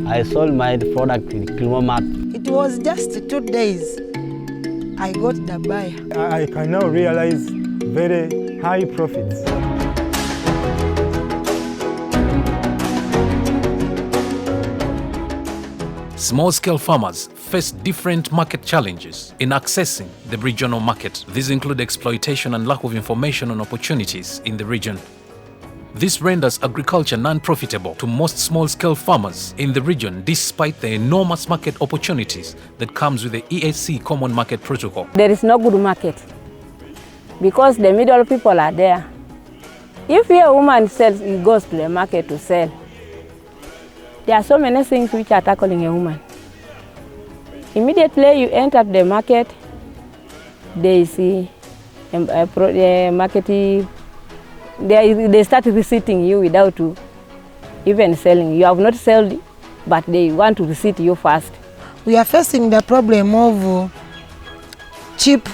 I sold my product in KilimoMart. It was just 2 days. I got the buyer. I can now realize very high profits. Small-scale farmers face different market challenges in accessing the regional market. These include exploitation and lack of information on opportunities in the region. This renders agriculture non-profitable to most small-scale farmers in the region despite the enormous market opportunities that comes with the EAC Common Market Protocol. There is no good market because the middle people are there. If a woman sells, he goes to the market to sell. There are so many things which are tackling a woman. Immediately you enter the market, they see the marketing. They start receipting you without even selling. You have not sold, but they want to receipt you first. We are facing the problem of cheap.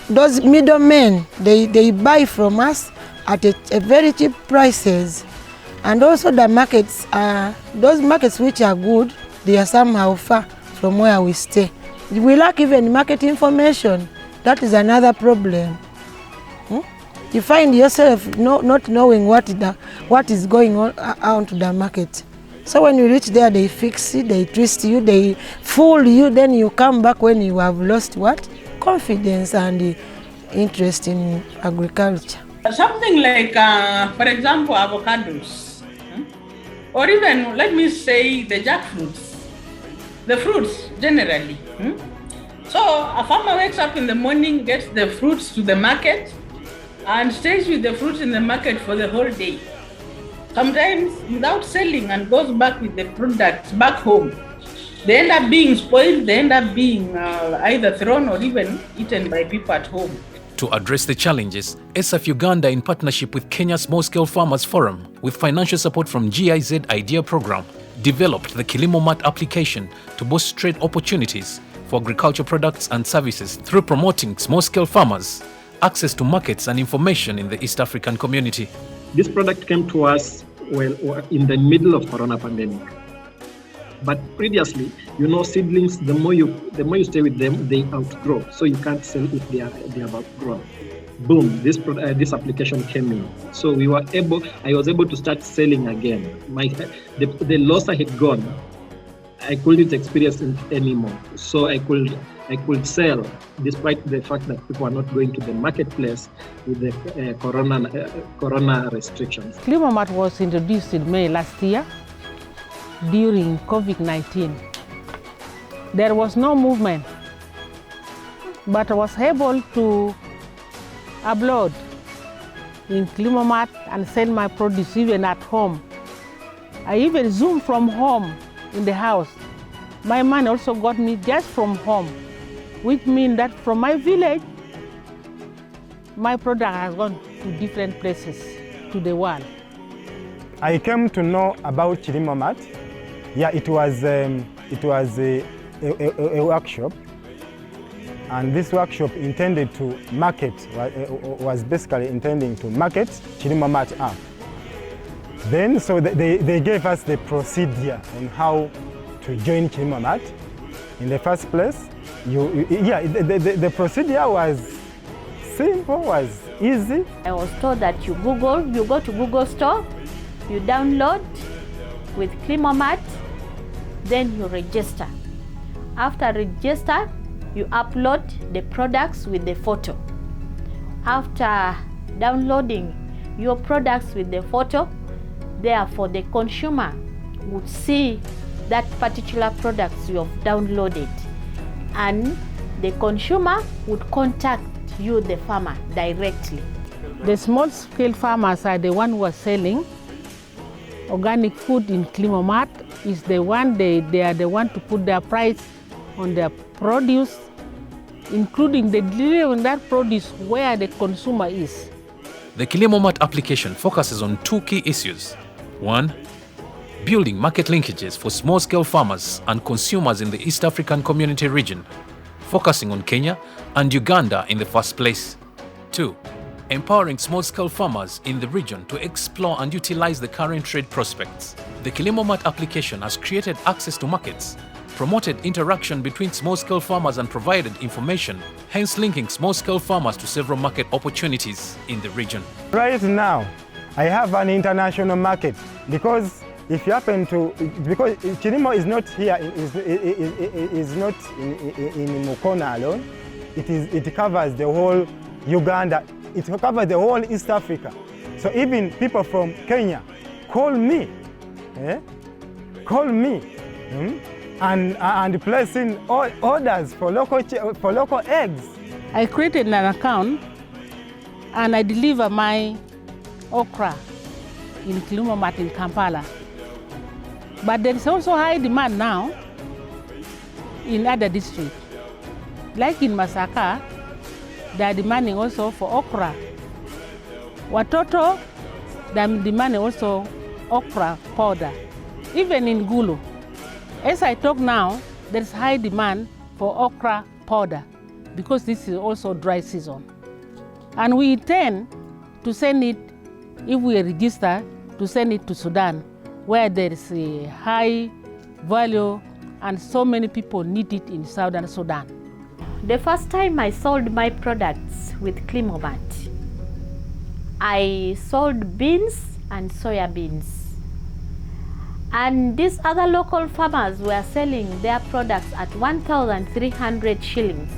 Those middlemen, they buy from us at a very cheap prices. And also the markets, those markets which are good, they are somehow far from where we stay. We lack even market information. That is another problem. You find yourself not knowing what is going on to the market. So when you reach there, they fix it, they twist you, they fool you, then you come back when you have lost what? Confidence and interest in agriculture. Something like, for example, avocados. Or even, let me say, the jackfruits, the fruits generally. So a farmer wakes up in the morning, gets the fruits to the market, and stays with the fruits in the market for the whole day. Sometimes without selling, and goes back with the products back home. They end up being spoiled, they end up being either thrown or even eaten by people at home. To address the challenges, ESAFF Uganda, in partnership with Kenya Small-Scale Farmers Forum, with financial support from GIZ EAC Program, developed the KilimoMart Application to boost trade opportunities for agricultural products and services through promoting small-scale farmers, access to markets and information in the East African community. This product came to us in the middle of Corona pandemic. But previously, seedlings, the more you stay with them, they outgrow. So you can't sell if they are outgrown. Boom, this application came in. So I was able to start selling again. The loss I had gone, I couldn't experience it anymore. So I could sell despite the fact that people are not going to the marketplace with the corona restrictions. KilimoMart was introduced in May last year during COVID-19. There was no movement, but I was able to upload in KilimoMart and sell my produce even at home. I even Zoom from home in the house. My man also got me just from home, which means that from my village, my product has gone to different places, to the world. I came to know about KilimoMart. Yeah, it was a workshop, and this workshop intended to market, was basically intending to market KilimoMart app. Then, so they gave us the procedure on how to join KilimoMart. In the first place, the procedure was simple, was easy. I was told that you go to Google Store, you download with KilimoMart, then you register. After register, you upload the products with the photo. After downloading your products with the photo, therefore the consumer would see that particular products you have downloaded, and the consumer would contact you, the farmer, directly. The small-scale farmers are the ones who are selling organic food in KilimoMart. Is the one they are the one to put their price on their produce, including the delivery on that produce where the consumer is. The KilimoMart application focuses on two key issues. One, building market linkages for small-scale farmers and consumers in the East African Community region, focusing on Kenya and Uganda in the first place. Two, empowering small-scale farmers in the region to explore and utilize the current trade prospects. The KilimoMart application has created access to markets, promoted interaction between small-scale farmers and provided information, hence linking small-scale farmers to several market opportunities in the region. Right now, I have an international market because if you happen to, because Kilimo is not here, is not in Mukona alone. It covers the whole Uganda. It covers the whole East Africa. So even people from Kenya call me, and placing orders for local eggs. I created an account and I deliver my okra in KilimoMart in Kampala. But there is also high demand now in other districts. Like in Masaka, they are demanding also for okra. Watoto, they are demanding also okra powder. Even in Gulu, as I talk now, there is high demand for okra powder because this is also dry season. And we intend to send it, if we register, to send it to Sudan, where there is a high value and so many people need it in Southern Sudan. The first time I sold my products with KilimoMart, I sold beans and soya beans. And these other local farmers were selling their products at 1,300 shillings.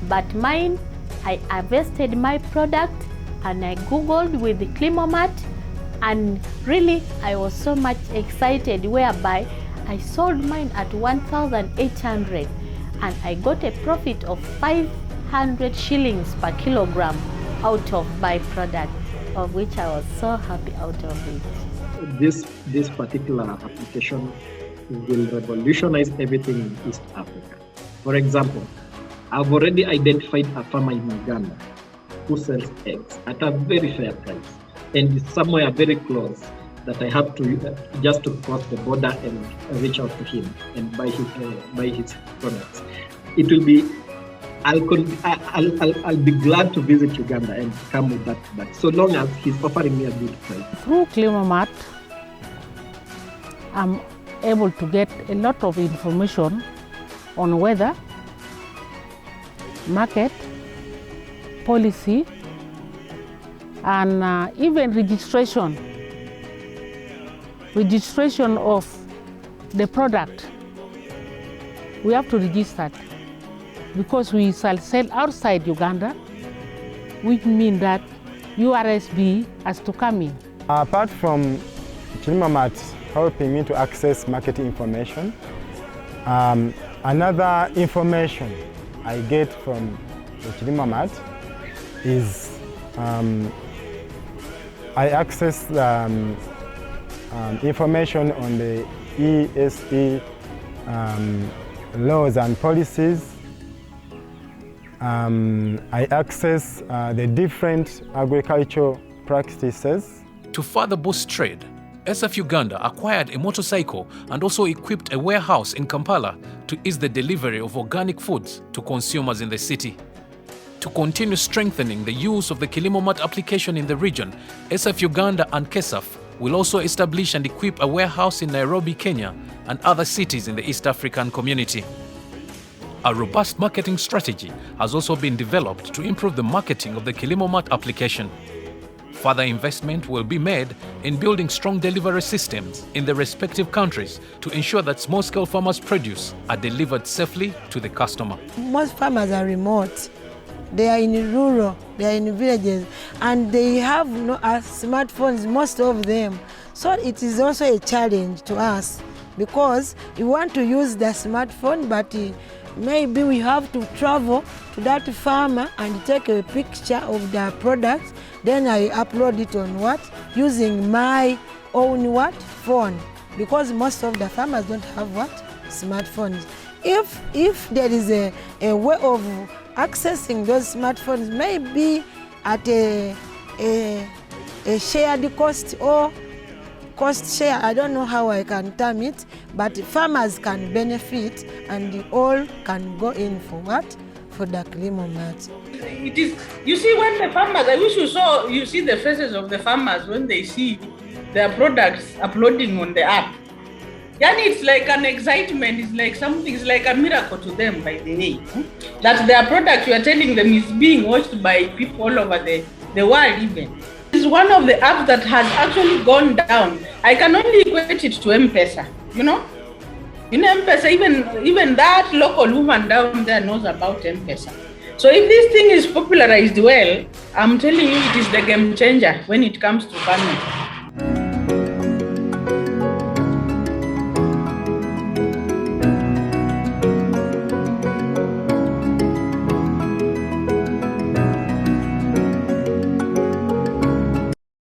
But mine, I harvested my product and I Googled with the KilimoMart, and really I was so much excited, whereby I sold mine at 1,800 and I got a profit of 500 shillings per kilogram out of my product, of which I was so happy out of it. This particular application will revolutionize everything in East Africa. For example, I've already identified a farmer in Uganda who sells eggs at a very fair price, and it's somewhere very close that I have to just to cross the border and reach out to him and buy his products. It will be. I'll be glad to visit Uganda and come with that product, so long as he's offering me a good price. Through KilimoMart, I'm able to get a lot of information on weather, market, policy, and even registration of the product. We have to register because we shall sell outside Uganda, which means that URSB has to come in. Apart from KilimoMart helping me to access market information, another information I get from the KilimoMart is I access information on the ESAFF laws and policies. I access the different agricultural practices. To further boost trade, ESAFF Uganda acquired a motorcycle and also equipped a warehouse in Kampala to ease the delivery of organic foods to consumers in the city. To continue strengthening the use of the KilimoMart application in the region, ESAFF Uganda and KESAF will also establish and equip a warehouse in Nairobi, Kenya, and other cities in the East African community. A robust marketing strategy has also been developed to improve the marketing of the KilimoMart application. Further investment will be made in building strong delivery systems in the respective countries to ensure that small-scale farmers' produce are delivered safely to the customer. Most farmers are remote. They are in rural, they are in villages, and they have no smartphones, most of them. So it is also a challenge to us because we want to use the smartphone, but maybe we have to travel to that farmer and take a picture of their products. Then I upload it on using my own phone, because most of the farmers don't have smartphones. If there is a way of accessing those smartphones, maybe at a shared cost or cost share, I don't know how I can term it, but farmers can benefit and all can go in for for the KilimoMart. It is, you see, when the farmers, I wish you see the faces of the farmers when they see their products uploading on the app. Yani, it's like an excitement, it's like something, it's like a miracle to them, by the way. That their product, you are telling them, is being watched by people all over the world even. It's one of the apps that has actually gone down. I can only equate it to M-Pesa, you know? In M-Pesa, even that local woman down there knows about M-Pesa. So if this thing is popularized well, I'm telling you, it is the game changer when it comes to farming.